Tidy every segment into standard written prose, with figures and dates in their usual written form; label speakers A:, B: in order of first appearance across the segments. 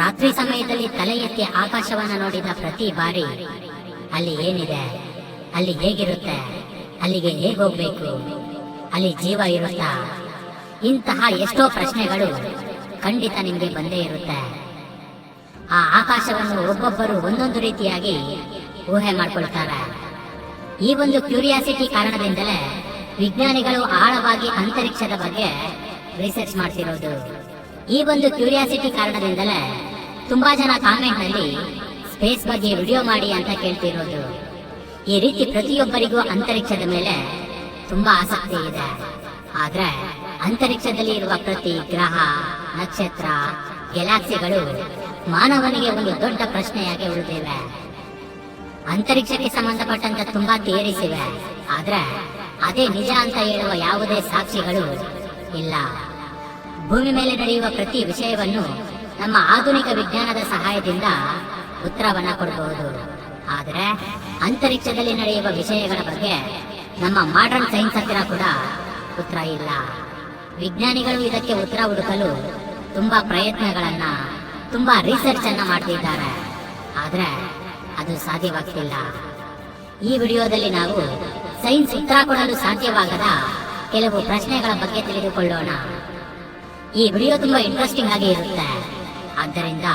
A: ರಾತ್ರಿ ಸಮಯದಲ್ಲಿ ತಲೆ ಎತ್ತಿ ಆಕಾಶವನ್ನ ನೋಡಿದ ಪ್ರತಿ ಬಾರಿ ಅಲ್ಲಿ ಏನಿದೆ, ಅಲ್ಲಿ ಹೇಗಿರುತ್ತೆ, ಅಲ್ಲಿಗೆ ಹೇಗೆ ಹೋಗ್ಬೇಕು, ಅಲ್ಲಿ ಜೀವ ಇರುತ್ತಾ, ಇಂತಹ ಎಷ್ಟೋ ಪ್ರಶ್ನೆಗಳು ಖಂಡಿತ ನಿಮಗೆ ಬಂದೇ ಇರುತ್ತೆ. ಆ ಆಕಾಶವನ್ನು ಒಬ್ಬೊಬ್ಬರು ಒಂದೊಂದು ರೀತಿಯಾಗಿ ಊಹೆ ಮಾಡ್ಕೊಳ್ತಾರೆ. ಈ ಒಂದು ಕ್ಯೂರಿಯಾಸಿಟಿ ಕಾರಣದಿಂದಲೇ ವಿಜ್ಞಾನಿಗಳು ಆಳವಾಗಿ ಅಂತರಿಕ್ಷದ ಬಗ್ಗೆ ರಿಸರ್ಚ್ ಮಾಡ್ತಿರೋದು. ಈ ಒಂದು ಕ್ಯೂರಿಯಾಸಿಟಿ ಕಾರಣದಿಂದಲೇ ತುಂಬಾ ಜನ ಕಾಮೆಂಟ್ ನಲ್ಲಿ ಸ್ಪೇಸ್ ಬಗ್ಗೆ ವಿಡಿಯೋ ಮಾಡಿ ಅಂತ ಕೇಳ್ತಿರೋದು. ಈ ರೀತಿ ಪ್ರತಿಯೊಬ್ಬರಿಗೂ ಅಂತರಿಕ್ಷದ ಮೇಲೆ ತುಂಬಾ ಆಸಕ್ತಿ ಇದೆ. ಆದ್ರೆ ಅಂತರಿಕ್ಷದಲ್ಲಿ ಇರುವ ಪ್ರತಿ ಗ್ರಹ, ನಕ್ಷತ್ರ, ಗ್ಯಾಲಕ್ಸಿಗಳು ಮಾನವನಿಗೆ ಒಂದು ದೊಡ್ಡ ಪ್ರಶ್ನೆಯಾಗಿ ಉಳಿದಿವೆ. ಅಂತರಿಕ್ಷಕ್ಕೆ ಸಂಬಂಧಪಟ್ಟಂತ ತುಂಬಾ ಥಿಯರೀಸ್ ಇವೆ, ಆದ್ರೆ ಅದೇ ನಿಜ ಅಂತ ಹೇಳುವ ಯಾವುದೇ ಸಾಕ್ಷಿಗಳು ಇಲ್ಲ. ಭೂಮಿ ಮೇಲೆ ನಡೆಯುವ ಪ್ರತಿ ವಿಷಯವನ್ನು ನಮ್ಮ ಆಧುನಿಕ ವಿಜ್ಞಾನದ ಸಹಾಯದಿಂದ ಉತ್ತರವನ್ನ ಕೊಡಬಹುದು. ಆದರೆ ಅಂತರಿಕ್ಷದಲ್ಲಿ ನಡೆಯುವ ವಿಷಯಗಳ ಬಗ್ಗೆ ನಮ್ಮ ಮಾಡರ್ನ್ ಸೈನ್ಸ್ ಹತ್ತಿರ ಕೂಡ ಉತ್ತರ ಇಲ್ಲ. ವಿಜ್ಞಾನಿಗಳು ಇದಕ್ಕೆ ಉತ್ತರ ಹುಡುಕಲು ತುಂಬಾ ಪ್ರಯತ್ನಗಳನ್ನ, ತುಂಬಾ ರಿಸರ್ಚ್ ಅನ್ನ ಮಾಡ್ತಿದ್ದಾರೆ, ಆದ್ರೆ ಅದು ಸಾಧ್ಯವಾಗ್ತಿಲ್ಲ. ಈ ವಿಡಿಯೋದಲ್ಲಿ ನಾವು ಸೈನ್ಸ್ ಉತ್ತರ ಕೊಡಲು ಸಾಧ್ಯವಾಗದ ಕೆಲವು ಪ್ರಶ್ನೆಗಳ ಬಗ್ಗೆ ತಿಳಿದುಕೊಳ್ಳೋಣ. ಈ ವಿಡಿಯೋ ತುಂಬಾ ಇಂಟ್ರೆಸ್ಟಿಂಗ್ ಆಗಿ ಇರುತ್ತೆ, ಆದ್ದರಿಂದ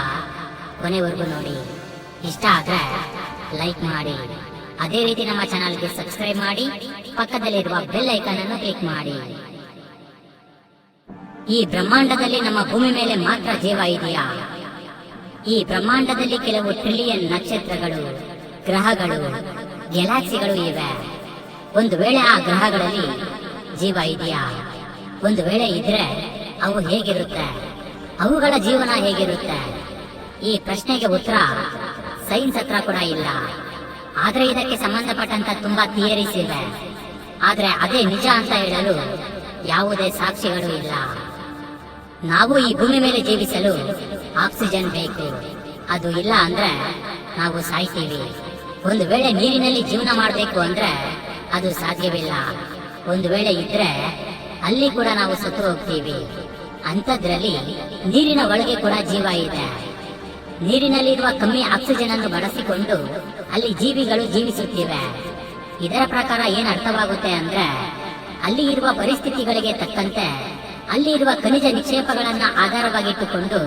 A: ಕೊನೆವರೆಗೂ ನೋಡಿ. ಇಷ್ಟ ಆದ್ರೆ ಲೈಕ್ ಮಾಡಿ, ಅದೇ ರೀತಿ ನಮ್ಮ ಚಾನಲ್ಗೆ ಸಬ್ಸ್ಕ್ರೈಬ್ ಮಾಡಿ, ಪಕ್ಕದಲ್ಲಿರುವ ಬೆಲ್ ಐಕಾನ್ ಅನ್ನು ಕ್ಲಿಕ್ ಮಾಡಿ. ಈ ಬ್ರಹ್ಮಾಂಡದಲ್ಲಿ ನಮ್ಮ ಭೂಮಿ ಮೇಲೆ ಮಾತ್ರ ಜೀವ ಇದೆಯಾ? ಈ ಬ್ರಹ್ಮಾಂಡದಲ್ಲಿ ಕೆಲವು ಟ್ರಿಲಿಯನ್ ನಕ್ಷತ್ರಗಳು, ಗ್ರಹಗಳು, ಗ್ಯಾಲಕ್ಸಿಗಳು ಇವೆ. ಒಂದು ವೇಳೆ ಆ ಗ್ರಹಗಳಲ್ಲಿ ಜೀವ ಇದೆಯಾ? ಒಂದು ವೇಳೆ ಇದ್ರೆ ಅವು ಹೇಗಿರುತ್ತೆ? ಅವುಗಳ ಜೀವನ ಹೇಗಿರುತ್ತೆ? ಈ ಪ್ರಶ್ನೆಗೆ ಉತ್ತರ ಸೈನ್ಸ್ ಹತ್ರ ಕೂಡ ಇಲ್ಲ. ಆದ್ರೆ ಇದಕ್ಕೆ ಸಂಬಂಧಪಟ್ಟಂತ ತುಂಬಾ ಥಿಯರೀಸ್ ಇವೆ, ಆದ್ರೆ ಅದೇ ನಿಜ ಅಂತ ಹೇಳಲು ಯಾವುದೇ ಸಾಕ್ಷಿಗಳು ಇಲ್ಲ. ನಾವು ಈ ಭೂಮಿ ಮೇಲೆ ಜೀವಿಸಲು ಆಕ್ಸಿಜನ್ ಬೇಕು, ಅದು ಇಲ್ಲ ಅಂದ್ರೆ ನಾವು ಸಾಯ್ತೀವಿ. ಒಂದು ವೇಳೆ ನೀರಿನಲ್ಲಿ ಜೀವನ ಮಾಡಬೇಕು ಅಂದ್ರೆ ಅದು ಸಾಧ್ಯವಿಲ್ಲ. ಒಂದು ವೇಳೆ ಇದ್ರೆ ಅಲ್ಲಿ ಕೂಡ ನಾವು ಸತ್ತು ಹೋಗ್ತೀವಿ. ಅಂಥದ್ರಲ್ಲಿ ನೀರಿನ ಒಳಗೆ ಕೂಡ ಜೀವ ಇದೆ. ನೀರಿನಲ್ಲಿರುವ ಕಮ್ಮಿ ಆಕ್ಸಿಜನ್ ಅನ್ನು ಬಳಸಿಕೊಂಡು ಅಲ್ಲಿ ಜೀವಿಗಳು ಜೀವಿಸುತ್ತಿವೆ. ಇದರ ಪ್ರಕಾರ ಏನ್ ಅರ್ಥವಾಗುತ್ತೆ ಅಂದ್ರೆ, ಅಲ್ಲಿ ಇರುವ ಪರಿಸ್ಥಿತಿಗಳಿಗೆ ತಕ್ಕಂತೆ ಅಲ್ಲಿ ಇರುವ ಖನಿಜ ನಿಕ್ಷೇಪಗಳನ್ನ ಆಧಾರವಾಗಿಟ್ಟುಕೊಂಡು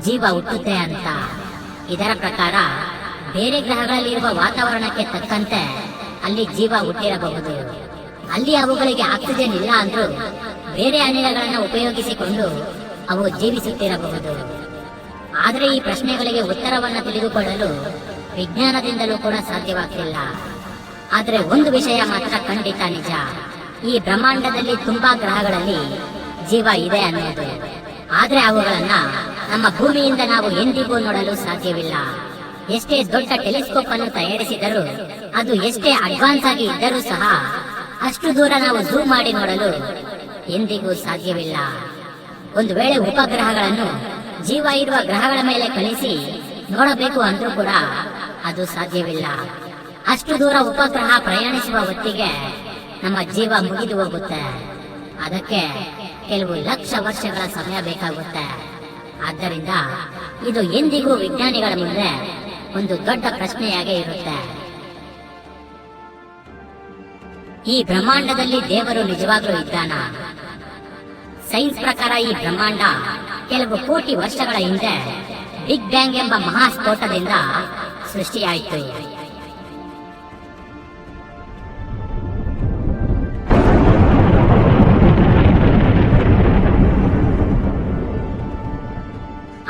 A: ಜೀವ ಹುಟ್ಟುತ್ತೆ ಅಂತ. ಇದರ ಪ್ರಕಾರ ಬೇರೆ ಗ್ರಹಗಳಲ್ಲಿರುವ ವಾತಾವರಣಕ್ಕೆ ತಕ್ಕಂತೆ ಅಲ್ಲಿ ಜೀವ ಹುಟ್ಟಿರಬಹುದು. ಅಲ್ಲಿ ಅವುಗಳಿಗೆ ಆಕ್ಸಿಜನ್ ಇಲ್ಲ ಅಂದ್ರೂ ಬೇರೆ ಅನಿಲಗಳನ್ನು ಉಪಯೋಗಿಸಿಕೊಂಡು ಅವು ಜೀವಿಸುತ್ತಿರಬಹುದು. ಆದ್ರೆ ಈ ಪ್ರಶ್ನೆಗಳಿಗೆ ಉತ್ತರವನ್ನು ತಿಳಿದುಕೊಳ್ಳಲು ವಿಜ್ಞಾನದಿಂದಲೂ ಕೂಡ ಸಾಧ್ಯವಾಗ್ತಿಲ್ಲ. ಆದ್ರೆ ಒಂದು ವಿಷಯ ಮಾತ್ರ ಖಂಡಿತ ನಿಜ, ಈ ಬ್ರಹ್ಮಾಂಡದಲ್ಲಿ ತುಂಬಾ ಗ್ರಹಗಳಲ್ಲಿ ಜೀವ ಇದೆ ಅನ್ನೋದು. ಆದ್ರೆ ಅವುಗಳನ್ನ ನಮ್ಮ ಭೂಮಿಯಿಂದ ನಾವು ಎಂದಿಗೂ ನೋಡಲು ಸಾಧ್ಯವಿಲ್ಲ. ಎಷ್ಟೇ ದೊಡ್ಡ ಟೆಲಿಸ್ಕೋಪ್ ಅನ್ನು ತಯಾರಿಸಿದರೂ, ಅದು ಎಷ್ಟೇ ಅಡ್ವಾನ್ಸ್ ಆಗಿ ಇದ್ದರೂ ಸಹ ಅಷ್ಟು ದೂರ ನಾವು ಝೂಮ್ ಮಾಡಿ ನೋಡಲು ಎಂದಿಗೂ ಸಾಧ್ಯವಿಲ್ಲ. ಒಂದು ವೇಳೆ ಉಪಗ್ರಹಗಳನ್ನು ಜೀವ ಇರುವ ಗ್ರಹಗಳ ಮೇಲೆ ಕಳಿಸಿ ನೋಡಬೇಕು ಅಂದ್ರೂ ಕೂಡ ಅದು ಸಾಧ್ಯವಿಲ್ಲ. ಅಷ್ಟು ದೂರ ಉಪಗ್ರಹ ಪ್ರಯಾಣಿಸುವ ಹೊತ್ತಿಗೆ ನಮ್ಮ ಜೀವ ಮುಗಿದು ಹೋಗುತ್ತೆ. ಅದಕ್ಕೆ ಕೆಲವು ಲಕ್ಷ ವರ್ಷಗಳ ಸಮಯ ಬೇಕಾಗುತ್ತೆ. ಆದ್ದರಿಂದ ಇದು ಎಂದಿಗೂ ವಿಜ್ಞಾನಿಗಳ ಮುಂದೆ ಒಂದು ದೊಡ್ಡ ಪ್ರಶ್ನೆಯಾಗೇ ಇರುತ್ತೆ. ಈ ಬ್ರಹ್ಮಾಂಡದಲ್ಲಿ ದೇವರು ನಿಜವಾಗ್ಲೂ ಇದ್ದಾನ? ಸೈನ್ಸ್ ಪ್ರಕಾರ ಈ ಬ್ರಹ್ಮಾಂಡ ಕೆಲವು ಕೋಟಿ ವರ್ಷಗಳ ಹಿಂದೆ ಬಿಗ್ ಬ್ಯಾಂಗ್ ಎಂಬ ಮಹಾಸ್ಫೋಟದಿಂದ ಸೃಷ್ಟಿಯಾಯಿತು.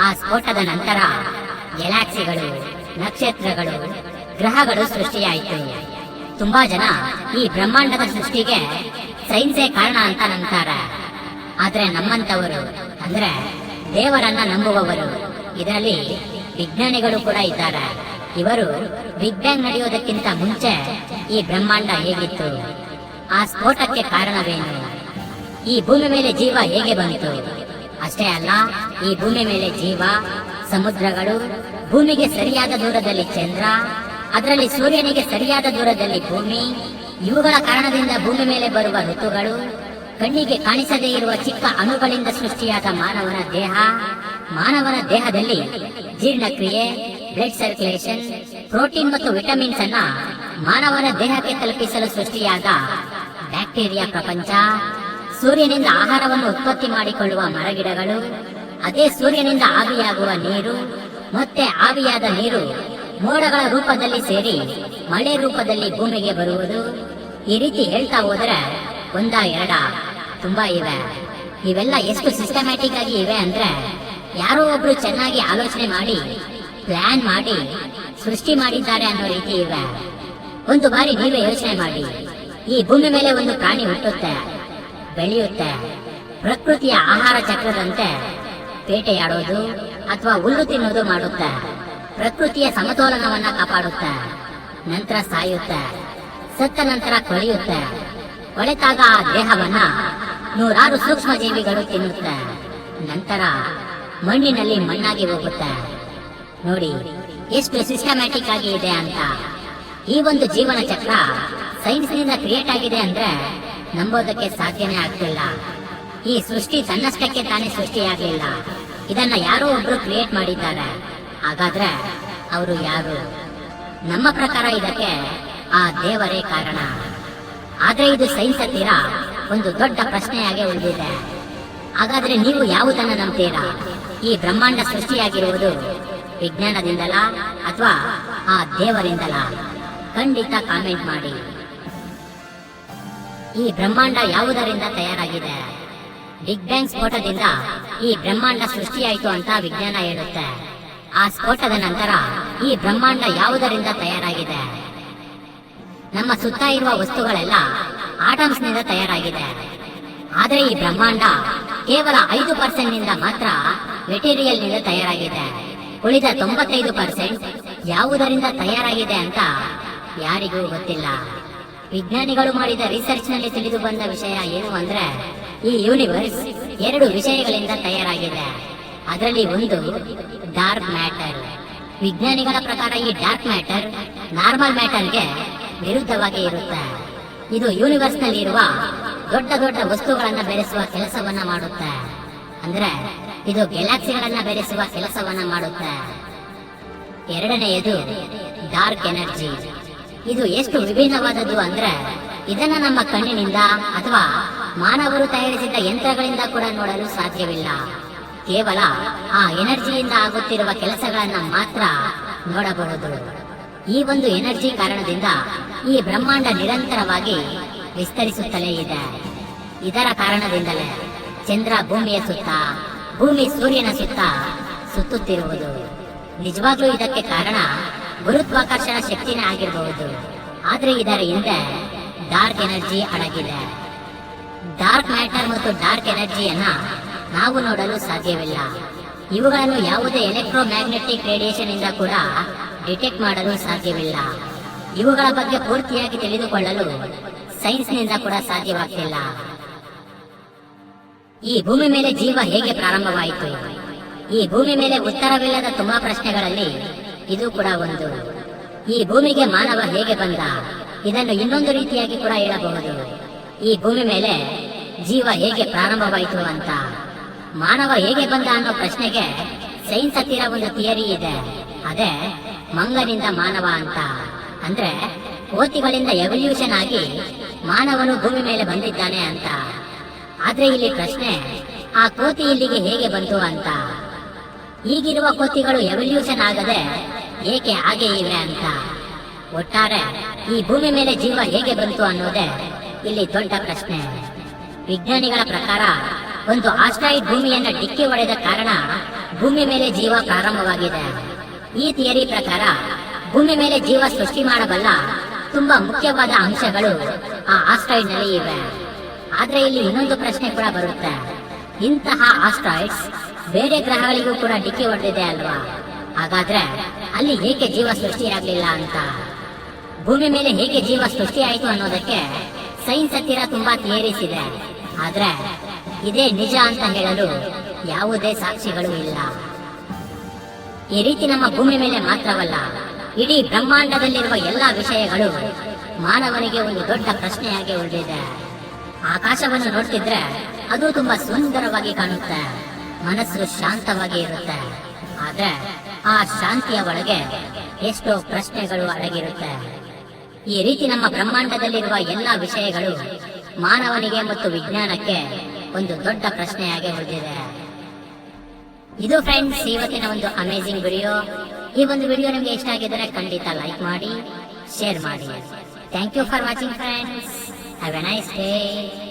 A: ಆ ಸ್ಫೋಟದ ನಂತರ ಗ್ಯಾಲಕ್ಸಿಗಳು, ನಕ್ಷತ್ರಗಳು, ಗ್ರಹಗಳು ಸೃಷ್ಟಿಯಾಯಿತು. ತುಂಬಾ ಜನ ಈ ಬ್ರಹ್ಮಾಂಡದ ಸೃಷ್ಟಿಗೆ ಸೈನ್ಸೇ ಕಾರಣ ಅಂತ ನಂಬ್ತಾರೆ. ಆದ್ರೆ ನಮ್ಮಂತವರು, ಅಂದ್ರೆ ದೇವರನ್ನ ನಂಬುವವರು, ಇದರಲ್ಲಿ ವಿಜ್ಞಾನಿಗಳು ಕೂಡ ಇದ್ದಾರೆ. ಇವರು ಬಿಗ್ ಬ್ಯಾಂಗ್ ನಡೆಯೋದಕ್ಕಿಂತ ಮುಂಚೆ ಈ ಬ್ರಹ್ಮಾಂಡ ಹೇಗಿತ್ತು, ಆ ಸ್ಫೋಟಕ್ಕೆ ಕಾರಣವೇನು, ಈ ಭೂಮಿ ಮೇಲೆ ಜೀವ ಹೇಗೆ ಬಂತು, ಅಷ್ಟೇ ಅಲ್ಲ ಈ ಭೂಮಿ ಮೇಲೆ ಜೀವ, ಸಮುದ್ರಗಳು, ಭೂಮಿಗೆ ಸರಿಯಾದ ದೂರದಲ್ಲಿ ಚಂದ್ರ, ಅದರಲ್ಲಿ ಸೂರ್ಯನಿಗೆ ಸರಿಯಾದ ದೂರದಲ್ಲಿ ಭೂಮಿ, ಇವುಗಳ ಕಾರಣದಿಂದ ಭೂಮಿ ಮೇಲೆ ಬರುವ ಋತುಗಳು, ಕಣ್ಣಿಗೆ ಕಾಣಿಸದೇ ಇರುವ ಚಿಕ್ಕ ಅಣುಗಳಿಂದ ಸೃಷ್ಟಿಯಾದ ಮಾನವನ ದೇಹ, ಮಾನವನ ದೇಹದಲ್ಲಿ ಜೀರ್ಣಕ್ರಿಯೆ, ಬ್ಲಡ್ ಸರ್ಕ್ಯುಲೇಷನ್, ಪ್ರೋಟೀನ್ ಮತ್ತು ವಿಟಮಿನ್ಸ್ ಅನ್ನ ಮಾನವನ ದೇಹಕ್ಕೆ ತಲುಪಿಸಲು ಸೃಷ್ಟಿಯಾದ ಬ್ಯಾಕ್ಟೀರಿಯಾ ಪ್ರಪಂಚ, ಸೂರ್ಯನಿಂದ ಆಹಾರವನ್ನು ಉತ್ಪತ್ತಿ ಮಾಡಿಕೊಳ್ಳುವ ಮರಗಿಡಗಳು, ಅದೇ ಸೂರ್ಯನಿಂದ ಆವಿಯಾಗುವ ನೀರು, ಮತ್ತೆ ಆವಿಯಾದ ನೀರು ಮೋಡಗಳ ರೂಪದಲ್ಲಿ ಸೇರಿ ಮಳೆ ರೂಪದಲ್ಲಿ ಭೂಮಿಗೆ ಬರುವುದು. ಈ ರೀತಿ ಹೇಳ್ತಾ ಹೋದ್ರೆ ಒಂದ ಎರಡ ತುಂಬಾ ಇವೆ. ಇವೆಲ್ಲ ಎಷ್ಟು ಸಿಸ್ಟಮ್ಯಾಟಿಕ್ ಆಗಿ ಇವೆ ಅಂದ್ರೆ ಯಾರೋ ಒಬ್ರು ಚೆನ್ನಾಗಿ ಆಲೋಚನೆ ಮಾಡಿ ಪ್ಲಾನ್ ಮಾಡಿ ಸೃಷ್ಟಿ ಮಾಡಿದ್ದಾರೆ ಅನ್ನೋ ರೀತಿ ಇವೆ. ಒಂದು ಬಾರಿ ನೀವೇ ಯೋಚನೆ ಮಾಡಿ, ಈ ಭೂಮಿ ಮೇಲೆ ಒಂದು ಪ್ರಾಣಿ ಹುಟ್ಟುತ್ತೆ, ಬೆಳೆಯುತ್ತೆ, ಪ್ರಕೃತಿಯ ಆಹಾರ ಚಕ್ರದಂತೆ ಬೇಟೆಯಾಡೋದು ಅಥವಾ ಹುಲ್ಲು ತಿನ್ನೋದು ಮಾಡುತ್ತೆ, ಪ್ರಕೃತಿಯ ಸಮತೋಲನವನ್ನ ಕಾಪಾಡುತ್ತೆ, ನಂತರ ಸಾಯುತ್ತೆ, ಸತ್ತ ನಂತರ ಕೊಳೆಯುತ್ತೆ, ಕೊಳೆತಾಗ ಆ ದೇಹವನ್ನ ನೂರಾರು ಸೂಕ್ಷ್ಮ ಜೀವಿಗಳು ತಿನ್ನುತ್ತೆ, ನಂತರ ಮಣ್ಣಿನಲ್ಲಿ ಮಣ್ಣಾಗಿ ಹೋಗುತ್ತೆ. ನೋಡಿ ಎಷ್ಟು ಸಿಸ್ಟಮ್ಯಾಟಿಕ್ ಆಗಿ ಇದೆ ಅಂತ. ಈ ಒಂದು ಜೀವನ ಚಕ್ರ ಸೈನ್ಸ್ ನಿಂದ ಕ್ರಿಯೇಟ್ ಆಗಿದೆ ಅಂದ್ರೆ ನಂಬೋದಕ್ಕೆ ಸಾಧ್ಯನೇ ಆಗ್ತಿಲ್ಲ. ಈ ಸೃಷ್ಟಿ ತನ್ನಷ್ಟಕ್ಕೆ ತಾನೇ ಸೃಷ್ಟಿಯಾಗಲಿಲ್ಲ, ಇದನ್ನ ಯಾರೋ ಒಬ್ರು ಕ್ರಿಯೇಟ್ ಮಾಡಿದ್ದಾರೆ. ಹಾಗಾದ್ರೆ ಅವರು ಯಾರು? ನಮ್ಮ ಪ್ರಕಾರ ಇದಕ್ಕೆ ಆ ದೇವರೇ ಕಾರಣ. ಆದ್ರೆ ಇದು ಸೈನ್ಸ್ ಹತ್ತಿರ ಒಂದು ದೊಡ್ಡ ಪ್ರಶ್ನೆಯಾಗಿ ಉಳಿದಿದೆ. ಹಾಗಾದ್ರೆ ನೀವು ಯಾವುದನ್ನ ನಂಬ್ತೀರಾ? ಈ ಬ್ರಹ್ಮಾಂಡ ಸೃಷ್ಟಿಯಾಗಿರುವುದು ವಿಜ್ಞಾನದಿಂದಲ ಅಥವಾ ಆ ದೇವರಿಂದಲ? ಖಂಡಿತ ಕಾಮೆಂಟ್ ಮಾಡಿ. ಈ ಬ್ರಹ್ಮಾಂಡ ಯಾವುದರಿಂದ ತಯಾರಾಗಿದೆ? ಬಿಗ್ ಬ್ಯಾಂಗ್ ಸ್ಫೋಟದಿಂದ ಈ ಬ್ರಹ್ಮಾಂಡ ಸೃಷ್ಟಿಯಾಯಿತು ಅಂತ ವಿಜ್ಞಾನ ಹೇಳುತ್ತೆ. ಆ ಸ್ಫೋಟದ ನಂತರ ಈ ಬ್ರಹ್ಮಾಂಡ ಯಾವುದರಿಂದ ತಯಾರಾಗಿದೆ? ನಮ್ಮ ಸುತ್ತ ಇರುವ ವಸ್ತುಗಳೆಲ್ಲ ಆಟಮ್ಸ್ ನಿಂದ ತಯಾರಾಗಿದೆ. ಆದರೆ ಈ ಬ್ರಹ್ಮಾಂಡ ಕೇವಲ 5% ನಿಂದ ಮಾತ್ರ ಮೆಟೀರಿಯಲ್ ನಿಂದ ತಯಾರಾಗಿದೆ. ಉಳಿದ 95% ಯಾವುದರಿಂದ ತಯಾರಾಗಿದೆ ಅಂತ ಯಾರಿಗೂ ಗೊತ್ತಿಲ್ಲ. ವಿಜ್ಞಾನಿಗಳು ಮಾಡಿದ ರಿಸರ್ಚ್ ನಲ್ಲಿ ತಿಳಿದು ಬಂದ ವಿಷಯ ಏನು ಅಂದ್ರೆ ಈ ಯೂನಿವರ್ಸ್ 2 ವಿಷಯಗಳಿಂದ ತಯಾರಾಗಿದೆ. ಅದರಲ್ಲಿ ಒಂದು ಡಾರ್ಕ್ ಮ್ಯಾಟರ್. ವಿಜ್ಞಾನಿಗಳ ಪ್ರಕಾರ ಈ ಡಾರ್ಕ್ ಮ್ಯಾಟರ್ ನಾರ್ಮಲ್ ಮ್ಯಾಟರ್ಗೆ ವಿರುದ್ಧವಾಗಿ ಇರುತ್ತೆ. ಇದು ಯೂನಿವರ್ಸ್ ನಲ್ಲಿ ಇರುವ ದೊಡ್ಡ ದೊಡ್ಡ ವಸ್ತುಗಳನ್ನ ಬೆರೆಸುವ ಕೆಲಸವನ್ನ ಮಾಡುತ್ತೆ. ಅಂದ್ರೆ ಇದು ಗ್ಯಾಲಕ್ಸಿಗಳನ್ನ ಬೆರೆಸುವ ಕೆಲಸವನ್ನ ಮಾಡುತ್ತೆ. ಎರಡನೆಯದು ಡಾರ್ಕ್ ಎನರ್ಜಿ. ಇದು ಎಷ್ಟು ವಿಭಿನ್ನವಾದದ್ದು ಅಂದ್ರೆ ಇದನ್ನ ನಮ್ಮ ಕಣ್ಣಿನಿಂದ ಅಥವಾ ಮಾನವರು ತಯಾರಿಸಿದ ಯಂತ್ರಗಳಿಂದ ಕೂಡ ನೋಡಲು ಸಾಧ್ಯವಿಲ್ಲ. ಕೇವಲ ಆ ಎನರ್ಜಿಯಿಂದ ಆಗುತ್ತಿರುವ ಕೆಲಸಗಳನ್ನ ಮಾತ್ರ ನೋಡಬಹುದು. ಈ ಒಂದು ಎನರ್ಜಿ ಕಾರಣದಿಂದ ಈ ಬ್ರಹ್ಮಾಂಡ ನಿರಂತರವಾಗಿ ವಿಸ್ತರಿಸುತ್ತಲೇ ಇದೆ. ಇದರ ಕಾರಣದಿಂದಲೇ ಚಂದ್ರ ಭೂಮಿಯ ಸುತ್ತ, ಭೂಮಿ ಸೂರ್ಯನ ಸುತ್ತ ಸುತ್ತುತ್ತಿರುವುದು. ನಿಜವಾಗ್ಲೂ ಇದಕ್ಕೆ ಕಾರಣ ಗುರುತ್ವಾಕರ್ಷಣ ಶಕ್ತಿನೇ ಆಗಿರಬಹುದು. ಆದ್ರೆ ಇದರ ಹಿಂದೆ ಡಾರ್ಕ್ ಎನರ್ಜಿ ಅಡಗಿದೆ. ಡಾರ್ಕ್ ಮ್ಯಾಟರ್ ಮತ್ತು ಡಾರ್ಕ್ ಎನರ್ಜಿಯನ್ನ ನಾವು ನೋಡಲು ಸಾಧ್ಯವಿಲ್ಲ. ಇವುಗಳನ್ನು ಯಾವುದೇ ಎಲೆಕ್ಟ್ರೋಮ್ಯಾಗ್ನೆಟಿಕ್ ರೇಡಿಯೇಷನ್ ಇಂದ ಕೂಡ ಡಿಟೆಕ್ಟ್ ಮಾಡಲು ಸಾಧ್ಯವಿಲ್ಲ. ಇವುಗಳ ಬಗ್ಗೆ ಪೂರ್ತಿಯಾಗಿ ತಿಳಿದುಕೊಳ್ಳಲು ಸೈನ್ಸ್ ನಿಂದ ಕೂಡ ಸಾಧ್ಯವಾಗ್ತಿಲ್ಲ. ಈ ಭೂಮಿ ಮೇಲೆ ಜೀವ ಹೇಗೆ ಪ್ರಾರಂಭವಾಯಿತು? ಈ ಭೂಮಿ ಮೇಲೆ ಉತ್ತರವಿಲ್ಲದ ತುಂಬಾ ಪ್ರಶ್ನೆಗಳಲ್ಲಿ ಇದು ಕೂಡ ಒಂದು. ಈ ಭೂಮಿಗೆ ಮಾನವ ಹೇಗೆ ಬಂದ? ಇದನ್ನು ಇನ್ನೊಂದು ರೀತಿಯಾಗಿ ಕೂಡ ಹೇಳಬಹುದು. ಈ ಭೂಮಿ ಮೇಲೆ ಜೀವ ಹೇಗೆ ಪ್ರಾರಂಭವಾಯಿತು ಅಂತ. ಮಾನವ ಹೇಗೆ ಬಂದ ಅನ್ನೋ ಪ್ರಶ್ನೆಗೆ ಸೈನ್ಸ್ ಹತ್ತಿರ ಒಂದು ಥಿಯರಿ ಇದೆ. ಅದೇ ಮಂಗನಿಂದ ಮಾನವ ಅಂತ. ಅಂದ್ರೆ ಕೋತಿಗಳಿಂದ ಎವಲ್ಯೂಷನ್ ಆಗಿ ಮಾನವನು ಭೂಮಿ ಮೇಲೆ ಬಂದಿದ್ದಾನೆ ಅಂತ. ಆದ್ರೆ ಇಲ್ಲಿ ಪ್ರಶ್ನೆ, ಆ ಕೋತಿ ಇಲ್ಲಿಗೆ ಹೇಗೆ ಬಂತು ಅಂತ. ಈಗಿರುವ ಕೋತಿಗಳು ಎವಲ್ಯೂಷನ್ ಆಗದೆ ಏಕೆ ಹಾಗೆ ಇವೆ ಅಂತ. ಒಟ್ಟಾರೆ ಈ ಭೂಮಿ ಮೇಲೆ ಜೀವ ಹೇಗೆ ಬಂತು ಅನ್ನೋದೇ ಇಲ್ಲಿ ದೊಡ್ಡ ಪ್ರಶ್ನೆ. ವಿಜ್ಞಾನಿಗಳ ಪ್ರಕಾರ ಒಂದು ಆಸ್ಟ್ರಾಯ್ಡ್ ಭೂಮಿಯನ್ನ ಡಿಕ್ಕಿ ಹೊಡೆದ ಕಾರಣ ಭೂಮಿ ಮೇಲೆ ಜೀವ ಪ್ರಾರಂಭವಾಗಿದೆ. ಈ ಥಿಯರಿ ಪ್ರಕಾರ ಭೂಮಿ ಮೇಲೆ ಜೀವ ಸೃಷ್ಟಿ ಮಾಡಬಲ್ಲ ತುಂಬಾ ಮುಖ್ಯವಾದ ಅಂಶಗಳು ಆ ಆಸ್ಟ್ರಾಯ್ಡ್ ನಲ್ಲಿ ಇವೆ. ಆದ್ರೆ ಇಲ್ಲಿ ಇನ್ನೊಂದು ಪ್ರಶ್ನೆ ಕೂಡ ಬರುತ್ತೆ. ಇಂತಹ ಆಸ್ಟ್ರಾಯ್ಡ್ಸ್ ಬೇರೆ ಗ್ರಹಗಳಿಗೂ ಕೂಡ ಡಿಕ್ಕಿ ಹೊಡೆದಿದೆ ಅಲ್ವಾ? ಹಾಗಾದ್ರೆ ಅಲ್ಲಿ ಏಕೆ ಜೀವ ಸೃಷ್ಟಿಯಾಗಲಿಲ್ಲ ಅಂತ. ಭೂಮಿ ಮೇಲೆ ಹೇಗೆ ಜೀವ ಸೃಷ್ಟಿಯಾಯಿತು ಅನ್ನೋದಕ್ಕೆ ಸೈನ್ಸ್ ಹತ್ತಿರ ತುಂಬಾ ಥಿಯರೀಸ್ ಇದೆ. ಆದ್ರೆ ಇದೇ ನಿಜ ಅಂತ ಹೇಳಲು ಯಾವುದೇ ಸಾಕ್ಷಿಗಳು ಇಲ್ಲ. ಈ ರೀತಿ ನಮ್ಮ ಭೂಮಿ ಮೇಲೆ ಮಾತ್ರವಲ್ಲ, ಇಡೀ ಬ್ರಹ್ಮಾಂಡದಲ್ಲಿರುವ ಎಲ್ಲಾ ವಿಷಯಗಳು ಮಾನವನಿಗೆ ಒಂದು ದೊಡ್ಡ ಪ್ರಶ್ನೆಯಾಗಿ ಉಳಿದಿದೆ. ಆಕಾಶವನ್ನು ನೋಡ್ತಿದ್ರೆ ಅದು ತುಂಬಾ ಸುಂದರವಾಗಿ ಕಾಣುತ್ತೆ. ಮನಸ್ಸು ಶಾಂತವಾಗಿ ಇರುತ್ತೆ. ಆದ್ರೆ ಆ ಶಾಂತಿಯ ಒಳಗೆ ಎಷ್ಟೋ ಪ್ರಶ್ನೆಗಳು ಅಡಗಿರುತ್ತೆ. ಈ ರೀತಿ ನಮ್ಮ ಬ್ರಹ್ಮಾಂಡದಲ್ಲಿರುವ ಎಲ್ಲಾ ವಿಷಯಗಳು ಮಾನವನಿಗೆ ಮತ್ತು ವಿಜ್ಞಾನಕ್ಕೆ ಒಂದು ದೊಡ್ಡ ಪ್ರಶ್ನೆಯಾಗಿ ಉಳಿದಿದೆ. ಇದು ಫ್ರೆಂಡ್ಸ್ ಇವತ್ತಿನ ಒಂದು ಅಮೇಜಿಂಗ್ ವಿಡಿಯೋ. ಈ ಒಂದು ವಿಡಿಯೋ ನಿಮಗೆ ಇಷ್ಟ ಆಗಿದ್ದರೆ ಖಂಡಿತ ಲೈಕ್ ಮಾಡಿ, ಶೇರ್ ಮಾಡಿ. Thank you for watching friends. Have a nice day.